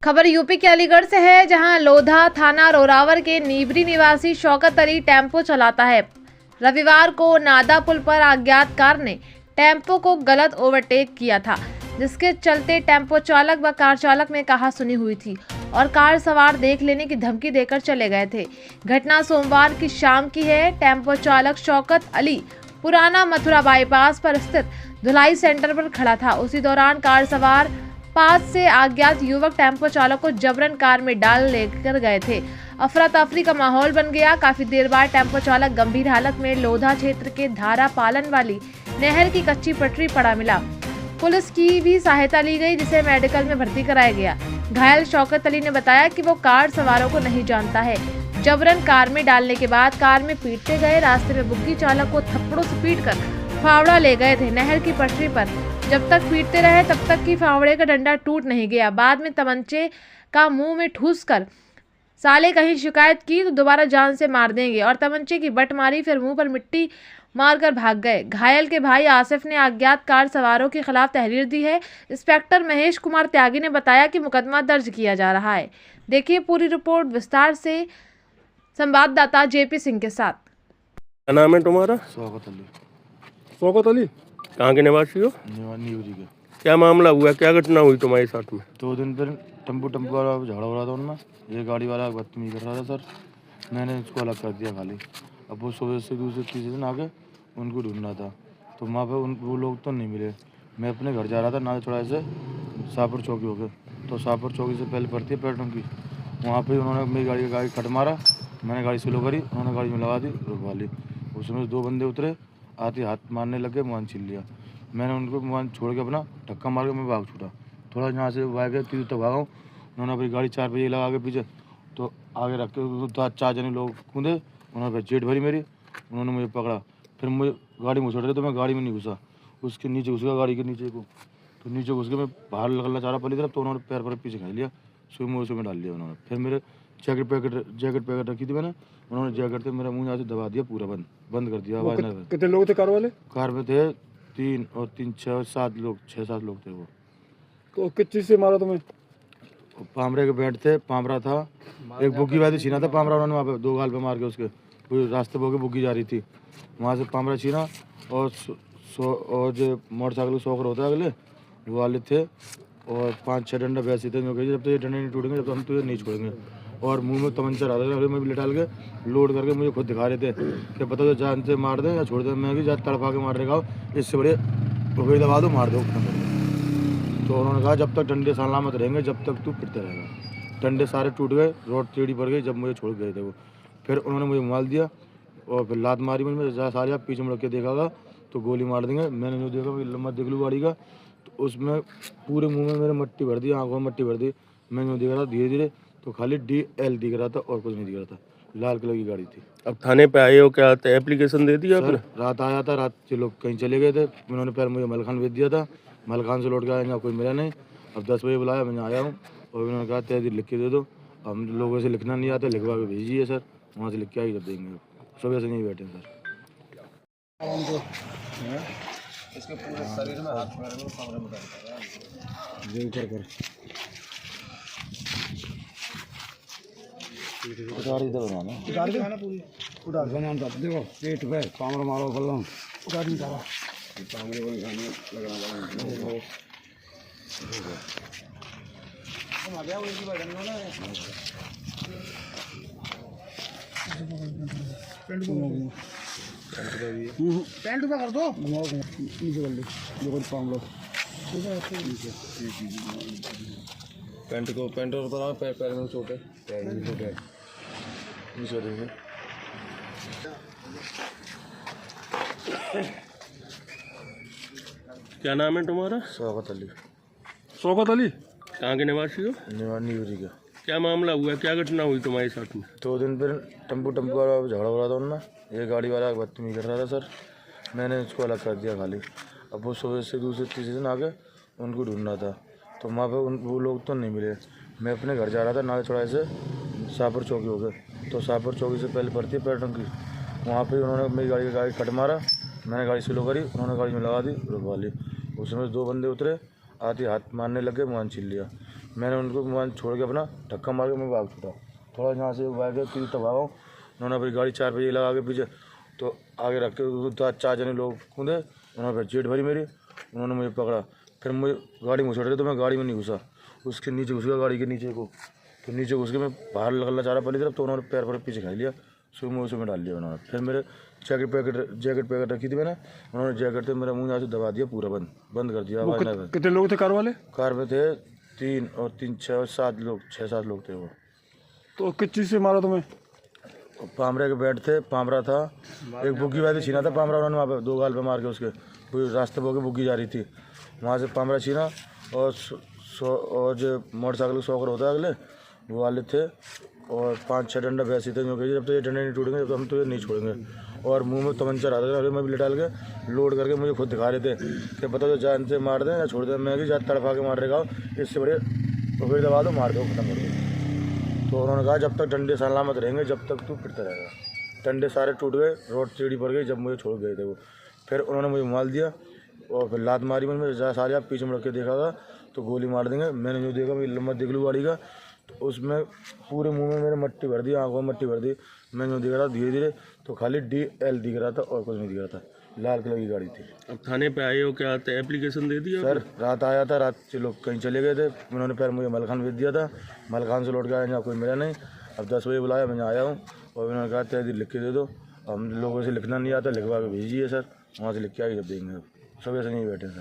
खबर यूपी के अलीगढ़ से है, जहां लोधा थाना रोरावर के नीबरी निवासी शौकत अली टेम्पो चलाता है। रविवार को नादा पुल पर अज्ञात कार ने टेम्पो को गलत ओवरटेक किया था, जिसके चलते टेम्पो चालक व कार चालक में कहासुनी हुई थी और कार सवार देख लेने की धमकी देकर चले गए थे। घटना सोमवार की शाम की है। टेम्पो चालक शौकत अली पुराना मथुरा बाईपास पर स्थित धुलाई सेंटर पर खड़ा था। उसी दौरान कार सवार पास से अज्ञात युवक टेम्पो चालक को जबरन कार में डाल लेकर गए थे। अफरा तफरी का माहौल बन गया। काफी देर बाद टेम्पो चालक गंभीर हालत में लोधा क्षेत्र के धारा पालन वाली नहर की कच्ची पटरी पड़ा मिला। पुलिस की भी सहायता ली गई, जिसे मेडिकल में भर्ती कराया गया। घायल शौकत अली ने बताया कि वो कार सवारों को नहीं जानता है। जबरन कार में डालने के बाद कार में पीटते गए। रास्ते में बुग्गी चालक को थप्पड़ों से पीटकर फावड़ा ले गए थे। नहर की पटरी पर जब तक पीटते रहे तब तक कि फावड़े का डंडा टूट नहीं गया। बाद में तमंचे का मुंह में ठूस कर साले कहीं शिकायत की तो दोबारा जान से मार देंगे और तमंचे की बट मारी, फिर मुंह पर मिट्टी मारकर भाग गए। घायल के भाई आसिफ ने अज्ञात कार सवारों के खिलाफ तहरीर दी है। इंस्पेक्टर महेश कुमार त्यागी ने बताया कि मुकदमा दर्ज किया जा रहा है। देखिए पूरी रिपोर्ट विस्तार से संवाददाता जेपी सिंह के साथ। क्या नाम है तुम्हारा? शौकत अली। शौकत अली कहाँ के निवासी हो? नीवरी के। क्या मामला हुआ, क्या घटना हुई तुम्हारे साथ में? 2 दिन पर टेम्पो वाला झगड़ा हो रहा था उनमें। ये गाड़ी वाला बदतमीजी कर रहा था सर, मैंने उसको अलग कर दिया खाली। अब वो सुबह से दूसरे तीसरे दिन आके उनको ढूंढना था, तो वहाँ पे वो लोग तो नहीं मिले। मैं अपने घर जा रहा था नाले चौराहे से शाहपुर चौकी होकर, तो शाहपुर चौकी से पहले पड़ती है पेट्रोल की, वहाँ पे उन्होंने मेरी गाड़ी कट मारा। मैंने गाड़ी स्लो करी, उन्होंने गाड़ी में लगा दी, रुकवा ली। उसमें 2 बंदे उतरे, आते हाथ मारने लगे, मोबाइल छीन लिया। मैंने उनको मोबाइल छोड़ के अपना धक्का मार के मैं भाग छूटा। थोड़ा यहाँ से भाग गए, 3 तक भागा हूँ। उन्होंने अपनी गाड़ी 4 बजे लगा के पीछे, तो आगे रख के 4 जने लोग कूदे, उन्होंने फिर जेट भरी मेरी, उन्होंने मुझे पकड़ा। फिर मुझे गाड़ी में छोड़ रहे तो मैं गाड़ी में नहीं घुसा, उसके नीचे घुस गया गाड़ी के नीचे को, तो नीचे घुस के मैं बाहर निकलना चाह रहा पहली तरफ, तो उन्होंने पैर पर पीछे खा लिया, सुई में डाल लिया उन्होंने। फिर मेरे जैकेट पैकेट रखी थी मैंने, उन्होंने जैकेट से मेरा मुँह यहाँ से दबा दिया, पूरा बंद कर दिया। कितने लोग थे कार वाले? कार में थे 3 और 3 6 लोग 6-7 लोग थे वो। तो किस चीज़ से मारा तुम्हें? पामरे के बैठ थे, पामरा था, एक बुग्गी वाली छीना था पामरा, उन्होंने वहाँ पे 2 गाल पे मार के उसके, पूरे रास्ते पे बुग्गी जा रही थी, वहाँ से पामरा छीना। और जो मोटरसाइकिल 100 होता है अगले वो वाले थे, और 5-6 डंडा वैसे थे जो कहे जब तक ये डंडे नहीं टूटेंगे जब तक हम तुझे नहीं छोड़ेंगे। और मुंह में तमंचा रहा था, मैं भी लिटाल के लोड करके मुझे खुद दिखा रहे थे कि पता तो जान से मार दें या छोड़ दें। मैं कि जा तड़पा के मार रहेगा, इससे बड़े रुपये दबा दो, मार दो। तो उन्होंने कहा जब तक डंडे सलामत रहेंगे जब तक तू पिटते रहेगा। डंडे सारे टूट गए, रोड टेढ़ी पड़ गई जब मुझे छोड़ गए थे वो। फिर उन्होंने मुझे मोबाइल दिया और फिर लात मारी मुझे, जा सारे आप पीछे मुड़ के देखागा तो गोली मार देंगे। मैंने जो देखा लम्बा देख लूँ गाड़ी का, तो उसमें पूरे मुंह में मेरे मट्टी भर दी, आंखों में मट्टी भर दी। मैं जो देख रहा था धीरे धीरे तो खाली DL दिख रहा था और कुछ नहीं दिख रहा था। लाल कलर की गाड़ी थी। अब थाने पे आए हो, क्या एप्लीकेशन दे दिया आपने? रात आया था, रात के लोग कहीं चले गए थे, उन्होंने पहले मुझे मलखान भेज दिया था, मलखान से लौट के आया, यहाँ कोई मिला नहीं। अब 10 बजे बुलाया, मैं आया हूँ और उन्होंने कहा तहरीर लिख के दे दो। हम लोगों से लिखना नहीं आता, लिखवा के भेजिए सर, वहाँ से लिख के आई कर देंगे। सुबह से नहीं बैठे सर। इसके पूरे शरीर में हाथ पैर में कमरे में कर उतार इधर बनाना पूरी उतार बनाना देखो पेट पे पामर मारो बल्लम उतार नहीं था पामरे वाले खाने लगाना हम आ गया वो इसी बटन में ना पेंट ऊपर कर दो नीचे कर लो जो पाम लो पेंट और ऊपर पैर में चोट है, पैर में चोट है नीचे देखिए। क्या नाम है तुम्हारा? शौकत अली। शौकत अली कहाँ के निवासी हो? नीवरी का। क्या मामला हुआ, क्या घटना हुई तुम्हारे साथ में? 2 दिन पर टेम्पो वाला झगड़ा हो रहा था उनमें। ये गाड़ी वाला बदतमीजी कर रहा था सर, मैंने उसको अलग कर दिया खाली। अब वो सुबह से दूसरे तीसरे दिन आके उनको ढूंढना था, तो वहाँ पे वो लोग तो नहीं मिले। मैं अपने घर जा रहा था नाले चौराहे से शाहपुर चौकी होकर, तो शाहपुर चौकी से पहले पड़ती है पेट्रोल की, वहाँ पे उन्होंने मेरी गाड़ी कट मारा। मैंने गाड़ी स्लो करी, उन्होंने गाड़ी में लगा दी, रुकवा ली। उसमें 2 बंदे उतरे, आते हाथ मारने लगे, मोबाइल छीन लिया। मैंने उनको मोबाइल छोड़ के अपना धक्का मार के मैं भाग छूटा। थोड़ा यहाँ से भाग गया फिर तब भागा। उन्होंने अपनी गाड़ी 4 बजे लगा के पीछे तो आगे रख के 4 जने लोग कूदे। उन्होंने फिर जेट भरी मेरी, उन्होंने मुझे पकड़ा। फिर मुझे गाड़ी में छोड़ तो मैं गाड़ी में नहीं घुसा, उसके नीचे घुस गया गाड़ी के नीचे को। तो नीचे घुस के मैं बाहर निकलना चाह रहा पहली तरफ, तो उन्होंने पैर पर पीछे खा लिया, उसमें डाल लिया उन्होंने। फिर मेरे जैकेट पैकेट रखी थी मैंने, उन्होंने जैकेट से मेरा मुँह यहाँ से दबा दिया, पूरा बंद कर दिया। कितने लोग थे कार वाले? कार में थे 3 और 3 6 7 लोग, 6-7 लोग थे वो। तो किस चीज़ से मारा तुम्हें? पामरे के बैट थे, पामरा था, एक बुग्गी वाली छीना था पामरा। उन्होंने वहाँ पे 2 गाल पे मार के उसके रास्ते पर बुग्गी जा रही थी, वहाँ से पामरा छीना। और जो मोटरसाइकिल 100 होता है अगले वो वाले थे, और 5-6 डंडा वैसे थे जो कि जब तक ये डंडे नहीं टूटेंगे जब तक हम तो ये नहीं छोड़ेंगे। और मुंह में तमंचा रहा था, मैं भी डाल के लोड करके मुझे खुद दिखा रहे थे कि बता दो जान से मार दें या छोड़ दें। मैं कि जान तड़फा के मार रहेगा, इससे बड़े तो फिर दबा दो, मार दो, खत्म कर दो। तो उन्होंने कहा जब तक डंडे सलामत रहेंगे जब तक तू फिरता रहेगा। डंडे सारे टूट गए, रोड सीढ़ी पड़ गई जब मुझे छोड़ गए थे वो। फिर उन्होंने मुझे माल दिया और फिर लात मारी। मैंने सारे आप पीछे मुड़ के देखा था तो गोली मार देंगे। मैंने जो देखा मैं लंबा देख लूँ गाड़ी का, तो उसमें पूरे मुंह में मेरे मट्टी भर दी, आंखों में मट्टी भर दी। मैं जो दिख रहा था धीरे धीरे तो खाली DL दिख रहा था और कुछ नहीं दिख रहा था। लाल कलर की गाड़ी थी। अब थाने पे आए हो, क्या आते एप्लीकेशन दे दिया? सर रात आया था, रात से लोग कहीं चले गए थे। उन्होंने फिर मुझे मलखान भेज दिया था, मलखान से लौट के आया, यहाँ कोई मिला नहीं। अब 10 बजे बुलाया, मैं आया हूँ और उन्होंने कहा तहरीर लिख के दे दो। हम लोगों से लिखना नहीं आता, लिखवा के भेजिए सर, वहाँ से लिख के आगे जब देंगे। सब ऐसे नहीं बैठे सर।